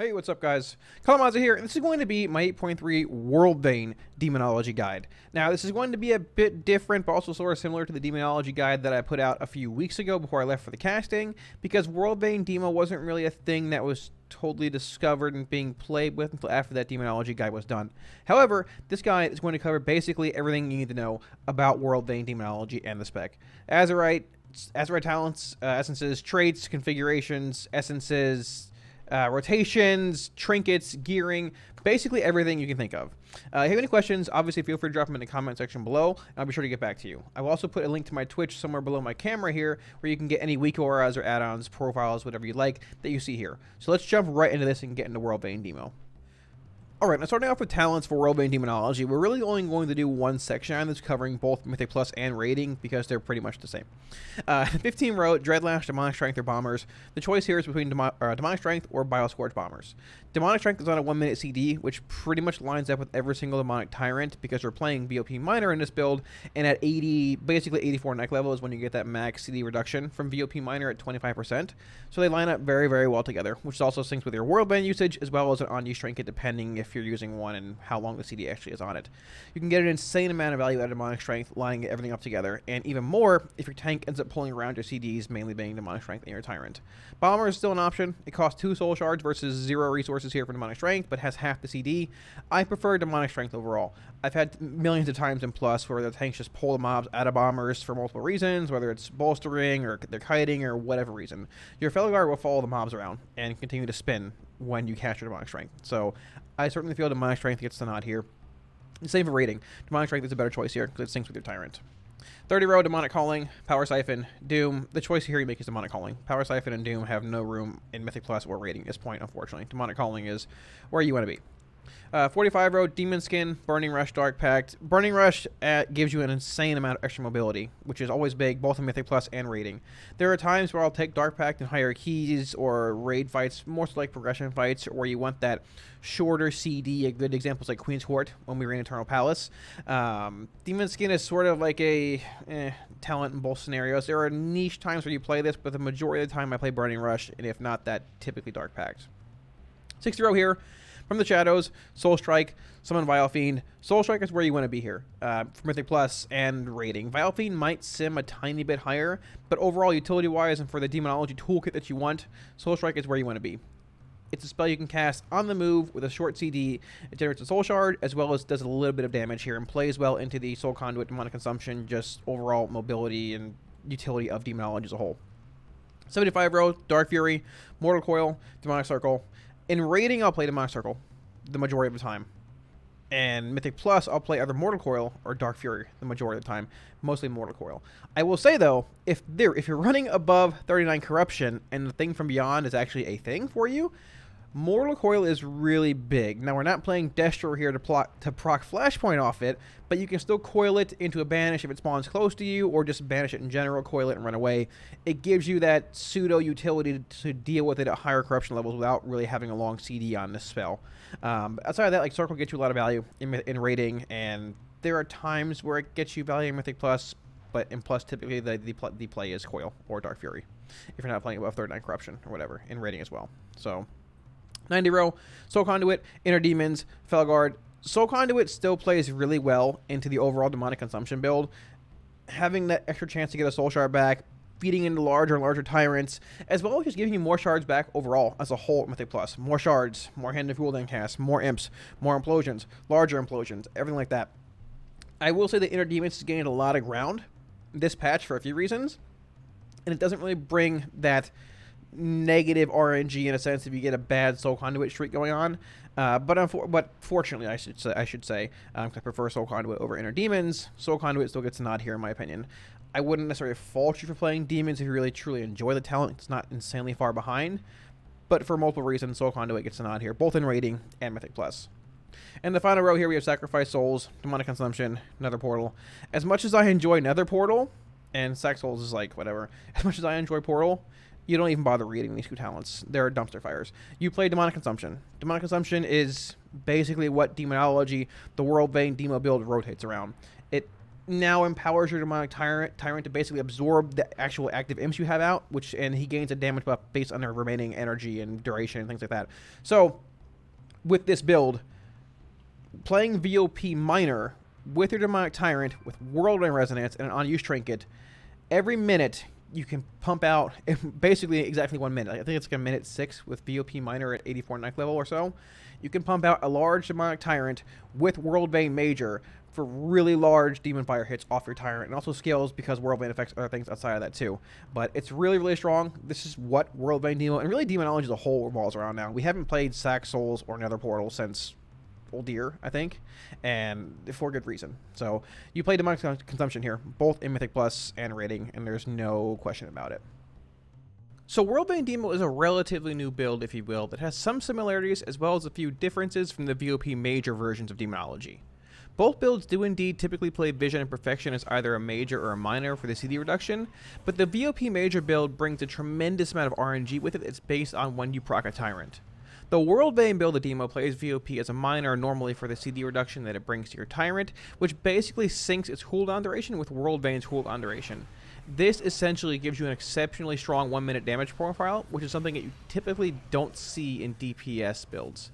Hey, what's up guys? Kalamazi here, and this is going to be my 8.3 Worldvein Demonology Guide. Now, this is going to be a bit different, but also sort of similar to the Demonology Guide that I put out a few weeks ago before I left for the casting, because Worldvein Demo wasn't really a thing that was totally discovered and being played with until after that Demonology Guide was done. However, this guide is going to cover basically everything you need to know about Worldvein Demonology and the spec. Azerite talents, essences, traits, configurations, essences, rotations, trinkets, gearing, basically everything you can think of. If you have any questions, obviously feel free to drop them in the comment section below, and I'll be sure to get back to you. I will also put a link to my Twitch somewhere below my camera here, where you can get any weak auras or add-ons, profiles, whatever you like, that you see here. So let's jump right into this and get into Worldvein Demo. Alright, now starting off with talents for Worldvein Demonology, we're really only going to do one section on this, covering both Mythic Plus and Rating, because they're pretty much the same. 15 row, Dreadlash, Demonic Strength, or Bombers. The choice here is between Demonic Strength or Bioscourge Bombers. Demonic Strength is on a 1-minute CD, which pretty much lines up with every single Demonic Tyrant, because we're playing VOP Minor in this build, and at 80, basically 84 neck level is when you get that max CD reduction from VOP Minor at 25%. So they line up very, very well together, which also syncs with your Worldvein usage, as well as an on-use trinket, depending if you're using one and how long the CD actually is on it. You can get an insane amount of value out of Demonic Strength, lining everything up together, and even more if your tank ends up pulling around your CDs, mainly being Demonic Strength and your Tyrant. Bomber is still an option. It costs 2 soul shards versus 0 resources here for Demonic Strength, but has half the CD. I prefer Demonic Strength overall. I've had millions of times in Plus where the tanks just pull the mobs out of bombers for multiple reasons, whether it's bolstering or they're kiting or whatever reason. Your fellow guard will follow the mobs around and continue to spin when you cast your Demonic Strength. So I certainly feel Demonic Strength gets the nod here. Same for Rating. Demonic Strength is a better choice here because it syncs with your Tyrant. 30 row, Demonic Calling, Power Siphon, Doom. The choice here you make is Demonic Calling. Power Siphon and Doom have no room in Mythic Plus or Rating at this point, unfortunately. Demonic Calling is where you want to be. 45 row, Demon Skin, Burning Rush, Dark Pact. Burning Rush gives you an insane amount of extra mobility, which is always big, both in Mythic Plus and Rating. There are times where I'll take Dark Pact in higher keys or raid fights, more so like progression fights, where you want that shorter CD. A good example is like Queen's Court when we were in Eternal Palace. Demon Skin is sort of like a talent in both scenarios. There are niche times where you play this, but the majority of the time I play Burning Rush, and if not that, typically Dark Pact. 60 row here. From the Shadows, Soul Strike, Summon Vile Fiend. Soul Strike is where you want to be here for Mythic Plus and Rating. Vile Fiend might sim a tiny bit higher, but overall, utility-wise and for the Demonology toolkit that you want, Soul Strike is where you want to be. It's a spell you can cast on the move with a short CD. It generates a Soul Shard, as well as does a little bit of damage here, and plays well into the Soul Conduit, Demonic Consumption, just overall mobility and utility of Demonology as a whole. 75 row, Dark Fury, Mortal Coil, Demonic Circle. In Rating, I'll play Demonic Circle the majority of the time. And Mythic Plus, I'll play either Mortal Coil or Dark Fury the majority of the time. Mostly Mortal Coil. I will say, though, if you're running above 39 Corruption and the Thing from Beyond is actually a thing for you, Mortal Coil is really big. Now, we're not playing Destro here to proc Flashpoint off it, but you can still coil it into a banish if it spawns close to you, or just banish it in general, coil it and run away. It gives you that pseudo-utility to deal with it at higher corruption levels without really having a long CD on this spell. Outside of that, like, Circle gets you a lot of value in Rating, and there are times where it gets you value in Mythic Plus, but in Plus, typically the play is Coil or Dark Fury, if you're not playing above 39 Corruption or whatever, in Rating as well. So 90 row, Soul Conduit, Inner Demons, Felguard. Soul Conduit still plays really well into the overall Demonic Consumption build. Having that extra chance to get a Soul Shard back, feeding into larger and larger Tyrants, as well as just giving you more shards back overall as a whole at Mythic Plus. More shards, more Hand of Gul'dan casts, more Imps, more Implosions, larger Implosions, everything like that. I will say that Inner Demons is gaining a lot of ground this patch for a few reasons, and it doesn't really bring that negative RNG in a sense if you get a bad Soul Conduit streak going on, but fortunately I should say, I prefer Soul Conduit over Inner Demons. Soul Conduit still gets a nod here in my opinion. I wouldn't necessarily fault you for playing Demons if you really truly enjoy the talent. It's not insanely far behind, but for multiple reasons Soul Conduit gets a nod here, both in Rating and Mythic Plus. And the final row here we have Sacrifice Souls, Demonic Consumption, Nether Portal. As much as I enjoy Nether Portal, and Sac Souls is like whatever, as much as I enjoy Portal, you don't even bother reading these two talents. They're dumpster fires. You play Demonic Consumption. Demonic Consumption is basically what Demonology, the Worldvein Demo build, rotates around. It now empowers your demonic tyrant to basically absorb the actual active imps you have out, and he gains a damage buff based on their remaining energy and duration and things like that. So with this build, playing VOP minor with your demonic tyrant with Worldvein resonance and an unused trinket, every minute you can pump out basically exactly 1 minute. I think it's like a minute 6 with VOP minor at 84 ninth level or so. You can pump out a large demonic tyrant with Worldvein Major for really large demon fire hits off your tyrant, and also scales because Worldvein affects other things outside of that too. But it's really, really strong. This is what Worldvein Demo, and really Demonology as a whole, revolves around now. We haven't played Sack Souls or Nether Portal since Old Deer, I think, and for good reason. So you play demonic consumption here, both in Mythic Plus and rating, and there's no question about it. So Worldvein Demo is a relatively new build, if you will, that has some similarities as well as a few differences from the VOP Major versions of Demonology. Both builds do indeed typically play Vision and Perfection as either a major or a minor for the CD reduction, but the VOP Major build brings a tremendous amount of RNG with it that's based on when you proc a Tyrant. The Worldvein build of Demo plays VOP as a minor normally for the CD reduction that it brings to your Tyrant, which basically syncs its cooldown duration with Worldvein's cooldown duration. This essentially gives you an exceptionally strong 1 minute damage profile, which is something that you typically don't see in DPS builds.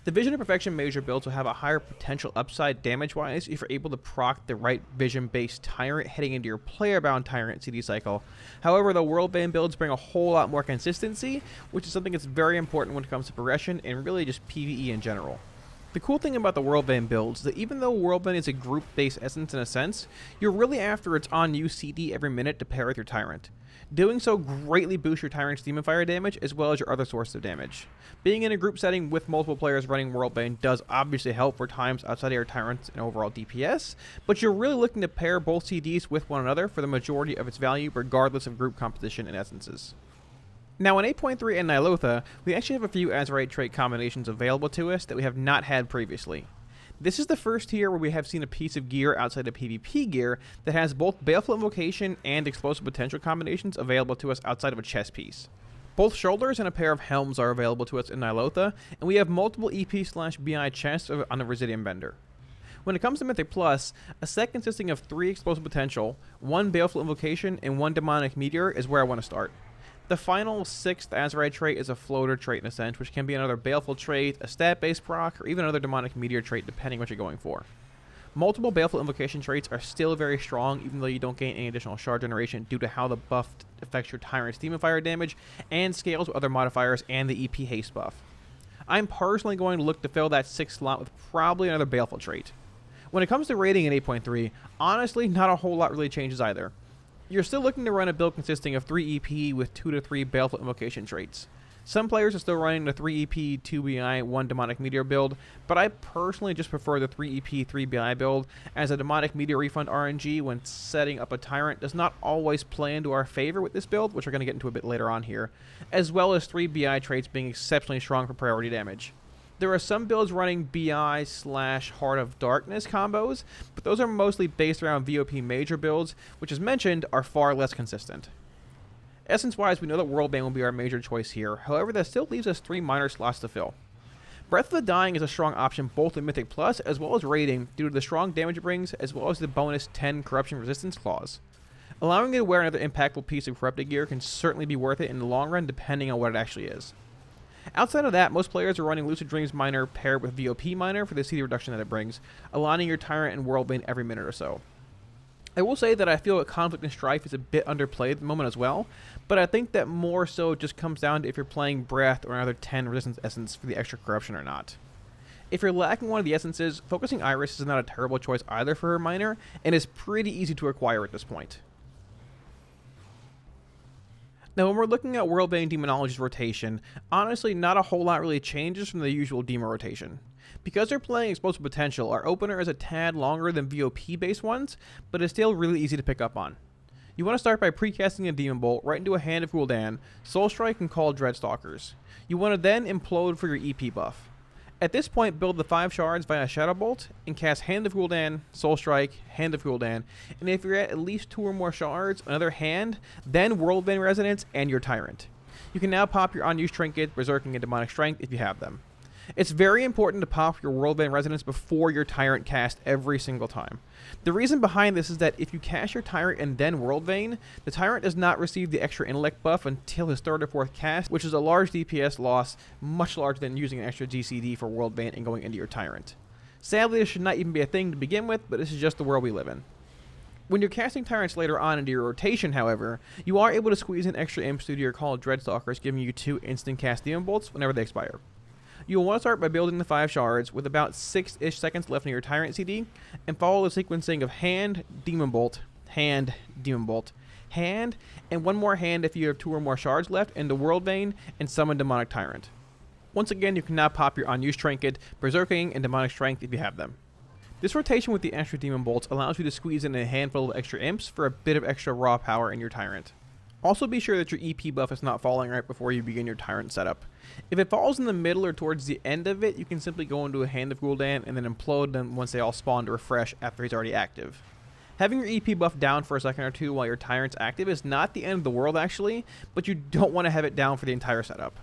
The Vision and Perfection Major builds will have a higher potential upside damage-wise if you're able to proc the right Vision-based Tyrant heading into your player-bound Tyrant CD cycle. However, the Worldvein builds bring a whole lot more consistency, which is something that's very important when it comes to progression and really just PvE in general. The cool thing about the Worldvein builds is that even though Worldvein is a group-based essence in a sense, you're really after its on-use CD every minute to pair with your Tyrant. Doing so greatly boosts your Tyrant's Demon Fire damage as well as your other sources of damage. Being in a group setting with multiple players running Worldvein does obviously help for times outside of your Tyrants and overall DPS, but you're really looking to pair both CDs with one another for the majority of its value regardless of group composition and essences. Now in 8.3 and Ny'alotha, we actually have a few Azerite trait combinations available to us that we have not had previously. This is the first tier where we have seen a piece of gear outside of PvP gear that has both Baleful Invocation and Explosive Potential combinations available to us outside of a chest piece. Both shoulders and a pair of helms are available to us in Ny'alotha, and we have multiple EP/BI chests on the Residium Vendor. When it comes to Mythic Plus, a set consisting of 3 Explosive Potential, 1 Baleful Invocation, and 1 Demonic Meteor is where I want to start. The final 6th Azerite trait is a floater trait in a sense, which can be another Baleful trait, a stat-based proc, or even another Demonic Meteor trait depending what you're going for. Multiple Baleful Invocation traits are still very strong even though you don't gain any additional shard generation due to how the buff affects your Tyrant's Demon Fire damage and scales with other modifiers and the EP haste buff. I'm personally going to look to fill that 6th slot with probably another Baleful trait. When it comes to rating in 8.3, honestly not a whole lot really changes either. You're still looking to run a build consisting of 3 EP with 2 to 3 Baleful Invocation traits. Some players are still running the 3 EP, 2 BI, 1 Demonic Meteor build, but I personally just prefer the 3 EP, 3 BI build, as a Demonic Meteor refund RNG when setting up a Tyrant does not always play into our favor with this build, which we're going to get into a bit later on here, as well as 3 BI traits being exceptionally strong for priority damage. There are some builds running BI/Heart of Darkness combos, but those are mostly based around VOP Major builds, which as mentioned are far less consistent. Essence-wise, we know that Worldvein will be our major choice here, however that still leaves us 3 minor slots to fill. Breath of the Dying is a strong option both in Mythic Plus as well as rating due to the strong damage it brings as well as the bonus 10 corruption resistance clause. Allowing you to wear another impactful piece of corrupted gear can certainly be worth it in the long run depending on what it actually is. Outside of that, most players are running Lucid Dreams Minor paired with VOP Minor for the CD reduction that it brings, aligning your Tyrant and Worldvein every minute or so. I will say that I feel that Conflict and Strife is a bit underplayed at the moment as well, but I think that more so just comes down to if you're playing Breath or another 10 Resistance Essence for the extra corruption or not. If you're lacking one of the essences, focusing Iris is not a terrible choice either for her minor, and is pretty easy to acquire at this point. Now when we're looking at Worldvein Demonology's rotation, honestly not a whole lot really changes from the usual Demo rotation. Because they're playing Explosive Potential, our opener is a tad longer than VOP based ones, but it's still really easy to pick up on. You want to start by precasting a Demon Bolt right into a Hand of Gul'dan, Soul Strike and call Dreadstalkers. You want to then implode for your EP buff. At this point, build the 5 shards via Shadow Bolt and cast Hand of Gul'dan, Soul Strike, Hand of Gul'dan, and if you're at least 2 or more shards, another hand, then Worldvein Resonance and your Tyrant. You can now pop your unused trinket, Berserking and Demonic Strength if you have them. It's very important to pop your Worldvein Resonance before your Tyrant cast every single time. The reason behind this is that if you cast your Tyrant and then Worldvein, the Tyrant does not receive the extra intellect buff until his third or fourth cast, which is a large DPS loss, much larger than using an extra GCD for Worldvein and going into your Tyrant. Sadly, this should not even be a thing to begin with, but this is just the world we live in. When you're casting Tyrants later on into your rotation, however, you are able to squeeze in extra imps due to your Call of Dreadstalkers, giving you 2 instant cast Demon Bolts whenever they expire. You'll want to start by building the 5 shards with about 6-ish seconds left in your Tyrant CD, and follow the sequencing of Hand, Demon Bolt, Hand, Demon Bolt, Hand, and 1 more Hand if you have 2 or more shards left, into Worldvein, and summon Demonic Tyrant. Once again, you can now pop your Unused Trinket, Berserking, and Demonic Strength if you have them. This rotation with the extra Demon Bolts allows you to squeeze in a handful of extra imps for a bit of extra raw power in your Tyrant. Also be sure that your EP buff is not falling right before you begin your Tyrant setup. If it falls in the middle or towards the end of it, you can simply go into a Hand of Gul'dan and then implode them once they all spawn to refresh after he's already active. Having your EP buff down for a second or two while your Tyrant's active is not the end of the world actually, but you don't want to have it down for the entire setup.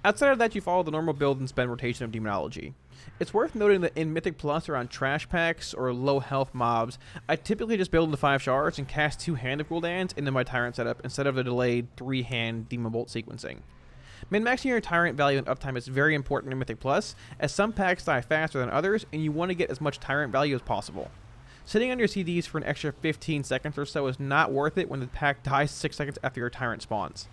Outside of that, you follow the normal build and spend rotation of Demonology. It's worth noting that in Mythic Plus or on trash packs or low health mobs, I typically just build the 5 shards and cast 2 Hand of Gul'dans into my Tyrant setup instead of the delayed 3 Hand Demon Bolt sequencing. Min-maxing your Tyrant value and uptime is very important in Mythic Plus, as some packs die faster than others and you want to get as much Tyrant value as possible. Sitting on your CDs for an extra 15 seconds or so is not worth it when the pack dies 6 seconds after your Tyrant spawns.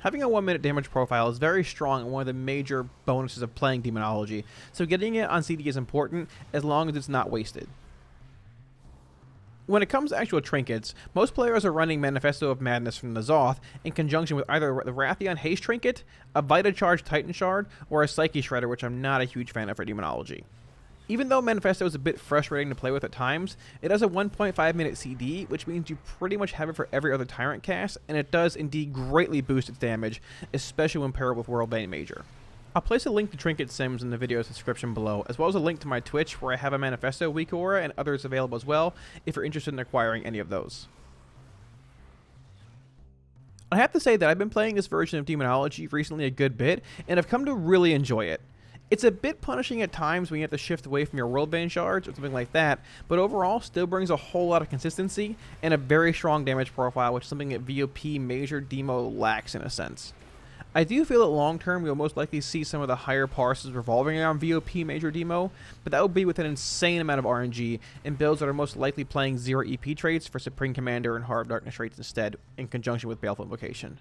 Having a 1-minute damage profile is very strong and one of the major bonuses of playing Demonology, so getting it on CD is important as long as it's not wasted. When it comes to actual trinkets, most players are running Manifesto of Madness from the Zoth in conjunction with either the Wrathion Haste Trinket, a Vita Charge Titan Shard, or a Psyche Shredder, which I'm not a huge fan of for Demonology. Even though Manifesto is a bit frustrating to play with at times, it has a 1.5 minute CD, which means you pretty much have it for every other Tyrant cast, and it does indeed greatly boost its damage, especially when paired with Worldvein Major. I'll place a link to Trinket Sims in the video's description below, as well as a link to my Twitch where I have a Manifesto Weak Aura and others available as well, if you're interested in acquiring any of those. I have to say that I've been playing this version of Demonology recently a good bit, and I've come to really enjoy it. It's a bit punishing at times when you have to shift away from your Worldvein shards or something like that, but overall still brings a whole lot of consistency and a very strong damage profile, which is something that WOP Major Demo lacks in a sense. I do feel that long term you'll most likely see some of the higher parses revolving around WOP Major Demo, but that will be with an insane amount of RNG and builds that are most likely playing 0 EP traits for Supreme Commander and Heart of Darkness traits instead, in conjunction with Baleful Invocation.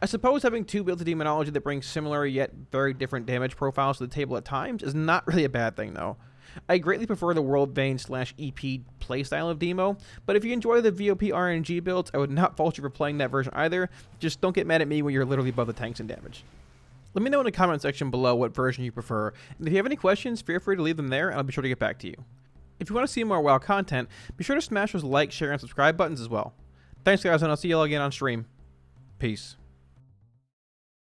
I suppose having 2 builds of Demonology that bring similar yet very different damage profiles to the table at times is not really a bad thing though. I greatly prefer the Worldvein/EP playstyle of Demo, but if you enjoy the VOP RNG builds, I would not fault you for playing that version either. Just don't get mad at me when you're literally above the tanks in damage. Let me know in the comment section below what version you prefer, and if you have any questions, feel free to leave them there and I'll be sure to get back to you. If you want to see more WoW content, be sure to smash those like, share, and subscribe buttons as well. Thanks guys, and I'll see you all again on stream. Peace.